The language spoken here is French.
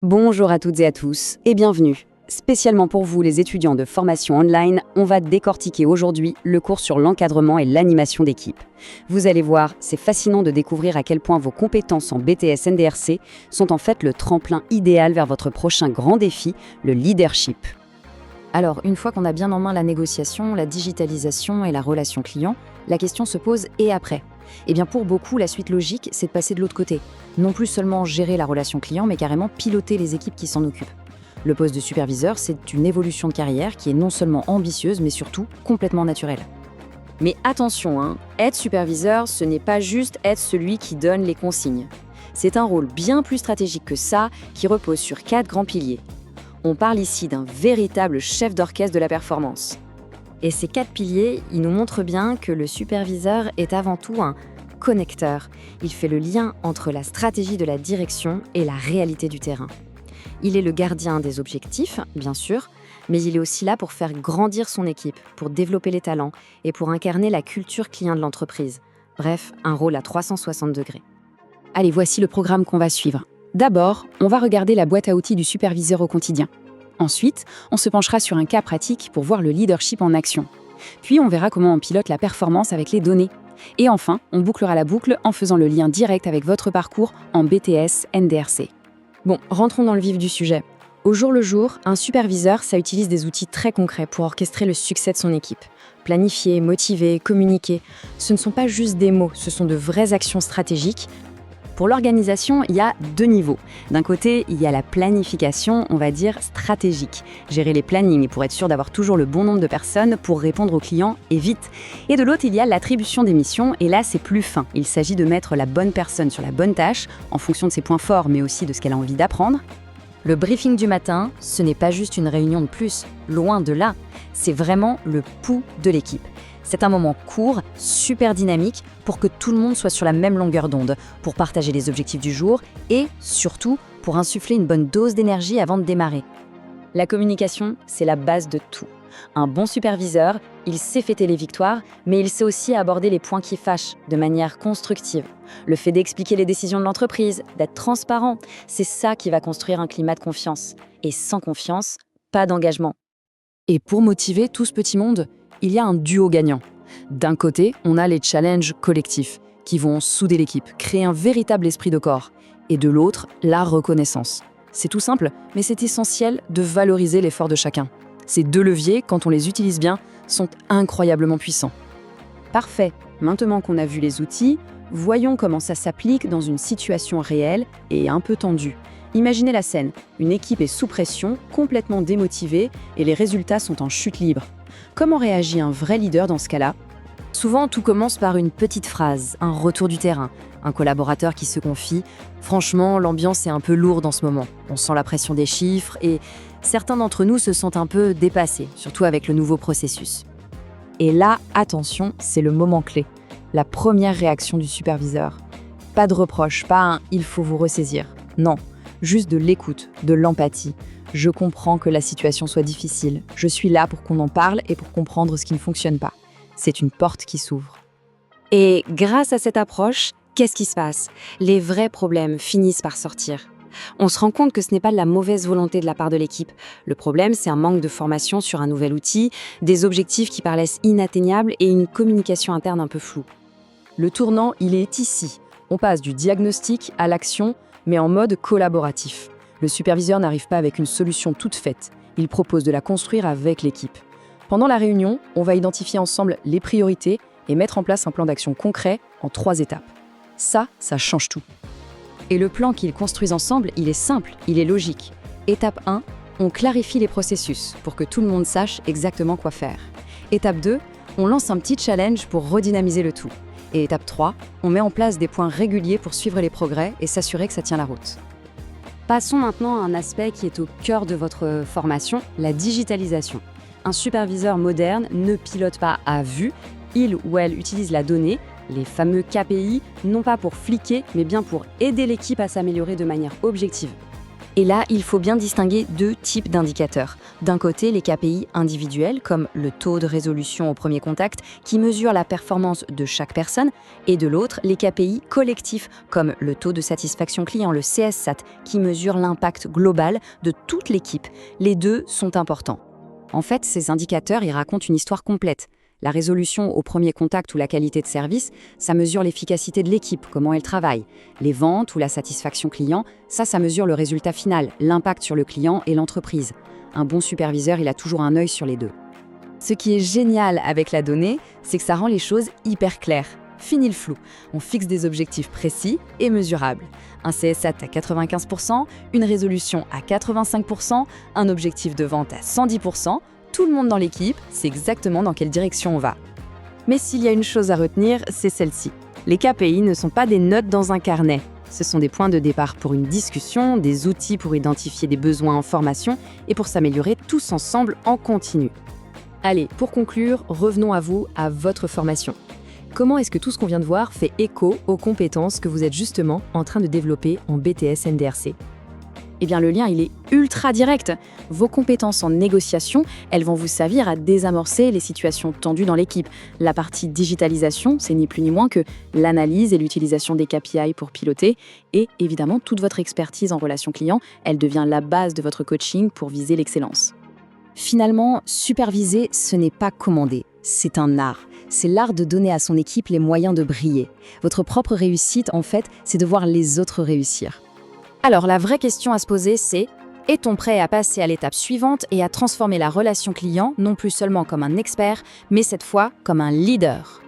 Bonjour à toutes et à tous et bienvenue. Spécialement pour vous les étudiants de formation online, on va décortiquer aujourd'hui le cours sur l'encadrement et l'animation d'équipe. Vous allez voir, c'est fascinant de découvrir à quel point vos compétences en BTS NDRC sont en fait le tremplin idéal vers votre prochain grand défi, le leadership. Alors, une fois qu'on a bien en main la négociation, la digitalisation et la relation client, la question se pose « et après ?» Eh bien pour beaucoup, la suite logique, c'est de passer de l'autre côté. Non plus seulement gérer la relation client, mais carrément piloter les équipes qui s'en occupent. Le poste de superviseur, c'est une évolution de carrière qui est non seulement ambitieuse, mais surtout complètement naturelle. Mais attention, être superviseur, ce n'est pas juste être celui qui donne les consignes. C'est un rôle bien plus stratégique que ça, qui repose sur 4 grands piliers. On parle ici d'un véritable chef d'orchestre de la performance. Et ces 4 piliers, ils nous montrent bien que le superviseur est avant tout un connecteur. Il fait le lien entre la stratégie de la direction et la réalité du terrain. Il est le gardien des objectifs, bien sûr, mais il est aussi là pour faire grandir son équipe, pour développer les talents et pour incarner la culture client de l'entreprise. Bref, un rôle à 360 degrés. Allez, voici le programme qu'on va suivre. D'abord, on va regarder la boîte à outils du superviseur au quotidien. Ensuite, on se penchera sur un cas pratique pour voir le leadership en action. Puis, on verra comment on pilote la performance avec les données. Et enfin, on bouclera la boucle en faisant le lien direct avec votre parcours en BTS NDRC. Bon, rentrons dans le vif du sujet. Au jour le jour, un superviseur, ça utilise des outils très concrets pour orchestrer le succès de son équipe. Planifier, motiver, communiquer, ce ne sont pas juste des mots, ce sont de vraies actions stratégiques. Pour l'organisation, il y a 2 niveaux. D'un côté, il y a la planification, on va dire stratégique. Gérer les plannings pour être sûr d'avoir toujours le bon nombre de personnes pour répondre aux clients et vite. Et de l'autre, il y a l'attribution des missions, et là, c'est plus fin. Il s'agit de mettre la bonne personne sur la bonne tâche, en fonction de ses points forts, mais aussi de ce qu'elle a envie d'apprendre. Le briefing du matin, ce n'est pas juste une réunion de plus, loin de là. C'est vraiment le pouls de l'équipe. C'est un moment court, super dynamique, pour que tout le monde soit sur la même longueur d'onde, pour partager les objectifs du jour et, surtout, pour insuffler une bonne dose d'énergie avant de démarrer. La communication, c'est la base de tout. Un bon superviseur, il sait fêter les victoires, mais il sait aussi aborder les points qui fâchent de manière constructive. Le fait d'expliquer les décisions de l'entreprise, d'être transparent, c'est ça qui va construire un climat de confiance. Et sans confiance, pas d'engagement. Et pour motiver tout ce petit monde, il y a un duo gagnant. D'un côté, on a les challenges collectifs, qui vont souder l'équipe, créer un véritable esprit de corps. Et de l'autre, la reconnaissance. C'est tout simple, mais c'est essentiel de valoriser l'effort de chacun. Ces 2 leviers, quand on les utilise bien, sont incroyablement puissants. Parfait. Maintenant qu'on a vu les outils, voyons comment ça s'applique dans une situation réelle et un peu tendue. Imaginez la scène. Une équipe est sous pression, complètement démotivée, et les résultats sont en chute libre. Comment réagit un vrai leader dans ce cas-là ? Souvent, tout commence par une petite phrase, un retour du terrain, un collaborateur qui se confie « Franchement, l'ambiance est un peu lourde en ce moment. On sent la pression des chiffres et certains d'entre nous se sentent un peu dépassés, surtout avec le nouveau processus. » Et là, attention, c'est le moment clé. La première réaction du superviseur. Pas de reproche, pas un « il faut vous ressaisir ». Non, juste de l'écoute, de l'empathie. Je comprends que la situation soit difficile. Je suis là pour qu'on en parle et pour comprendre ce qui ne fonctionne pas. C'est une porte qui s'ouvre. Et grâce à cette approche, qu'est-ce qui se passe ? Les vrais problèmes finissent par sortir. On se rend compte que ce n'est pas de la mauvaise volonté de la part de l'équipe. Le problème, c'est un manque de formation sur un nouvel outil, des objectifs qui paraissent inatteignables et une communication interne un peu floue. Le tournant, il est ici. On passe du diagnostic à l'action, mais en mode collaboratif. Le superviseur n'arrive pas avec une solution toute faite. Il propose de la construire avec l'équipe. Pendant la réunion, on va identifier ensemble les priorités et mettre en place un plan d'action concret en 3 étapes. Ça change tout. Et le plan qu'ils construisent ensemble, il est simple, il est logique. Étape 1, on clarifie les processus pour que tout le monde sache exactement quoi faire. Étape 2, on lance un petit challenge pour redynamiser le tout. Et étape 3, on met en place des points réguliers pour suivre les progrès et s'assurer que ça tient la route. Passons maintenant à un aspect qui est au cœur de votre formation, la digitalisation. Un superviseur moderne ne pilote pas à vue, il ou elle utilise la donnée, les fameux KPI, non pas pour fliquer, mais bien pour aider l'équipe à s'améliorer de manière objective. Et là, il faut bien distinguer deux types d'indicateurs. D'un côté, les KPI individuels, comme le taux de résolution au premier contact, qui mesure la performance de chaque personne, et de l'autre, les KPI collectifs, comme le taux de satisfaction client, le CSAT, qui mesure l'impact global de toute l'équipe. Les deux sont importants. En fait, ces indicateurs, ils racontent une histoire complète. La résolution au premier contact ou la qualité de service, ça mesure l'efficacité de l'équipe, comment elle travaille. Les ventes ou la satisfaction client, ça mesure le résultat final, l'impact sur le client et l'entreprise. Un bon superviseur, il a toujours un œil sur les deux. Ce qui est génial avec la donnée, c'est que ça rend les choses hyper claires. Fini le flou. On fixe des objectifs précis et mesurables. Un CSAT à 95%, une résolution à 85%, un objectif de vente à 110%. Tout le monde dans l'équipe sait exactement dans quelle direction on va. Mais s'il y a une chose à retenir, c'est celle-ci. Les KPI ne sont pas des notes dans un carnet. Ce sont des points de départ pour une discussion, des outils pour identifier des besoins en formation et pour s'améliorer tous ensemble en continu. Allez, pour conclure, revenons à vous, à votre formation. Comment est-ce que tout ce qu'on vient de voir fait écho aux compétences que vous êtes justement en train de développer en BTS NDRC ? Eh bien, le lien, il est ultra direct. Vos compétences en négociation, elles vont vous servir à désamorcer les situations tendues dans l'équipe. La partie digitalisation, c'est ni plus ni moins que l'analyse et l'utilisation des KPI pour piloter. Et évidemment, toute votre expertise en relation client, elle devient la base de votre coaching pour viser l'excellence. Finalement, superviser, ce n'est pas commander, c'est un art. C'est l'art de donner à son équipe les moyens de briller. Votre propre réussite, en fait, c'est de voir les autres réussir. Alors la vraie question à se poser, c'est: est-on prêt à passer à l'étape suivante et à transformer la relation client, non plus seulement comme un expert, mais cette fois comme un leader ?